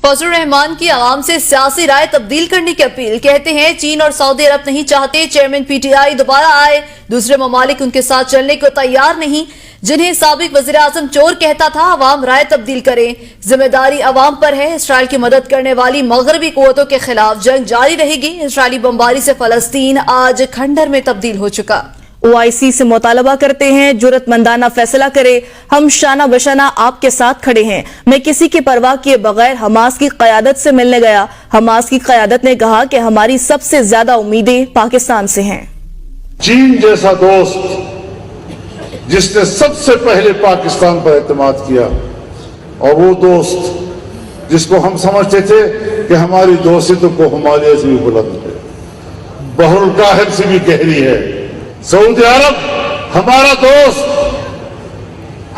فضل الرحمان کی عوام سے سیاسی رائے تبدیل کرنے کی اپیل، کہتے ہیں چین اور سعودی عرب نہیں چاہتے چیئرمین پی ٹی آئی دوبارہ آئے، دوسرے ممالک ان کے ساتھ چلنے کو تیار نہیں، جنہیں سابق وزیراعظم چور کہتا تھا عوام رائے تبدیل کریں، ذمہ داری عوام پر ہے، اسرائیل کی مدد کرنے والی مغربی قوتوں کے خلاف جنگ جاری رہے گی، اسرائیلی بمباری سے فلسطین آج کھنڈر میں تبدیل ہو چکا۔ OIC سے مطالبہ کرتے ہیں جرأت مندانہ فیصلہ کرے، ہم شانہ بشانہ آپ کے ساتھ کھڑے ہیں، میں کسی کی پرواہ کیے بغیر حماس کی قیادت سے ملنے گیا، حماس کی قیادت نے کہا کہ ہماری سب سے زیادہ امیدیں پاکستان سے ہیں۔ چین جیسا دوست جس نے سب سے پہلے پاکستان پر اعتماد کیا، اور وہ دوست جس کو ہم سمجھتے تھے کہ ہماری دوستی تو کو ہمالیہ سے بھی بلند ہے، بحر الکاہل سے بھی گہری ہے، سعودی عرب ہمارا دوست،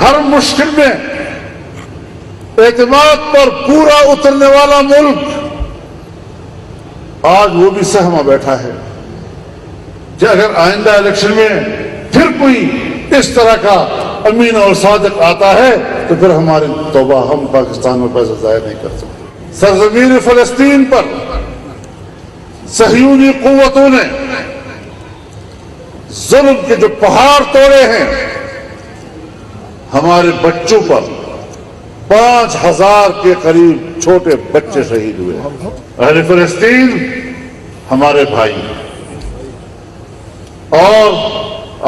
ہر مشکل میں اعتماد پر پورا اترنے والا ملک، آج وہ بھی سہما بیٹھا ہے کہ اگر آئندہ الیکشن میں پھر کوئی اس طرح کا امین اور صادق آتا ہے تو پھر ہماری توبہ، ہم پاکستان میں پیسہ ضائع نہیں کر سکتے۔ سرزمین فلسطین پر صہیونی قوتوں نے ظلم کے جو پہاڑ توڑے ہیں، ہمارے بچوں پر 5000 کے قریب چھوٹے بچے شہید ہوئے، اہل فلسطین ہمارے بھائی، اور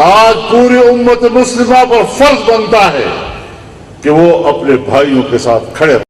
آج پوری امت مسلمہ پر فرض بنتا ہے کہ وہ اپنے بھائیوں کے ساتھ کھڑے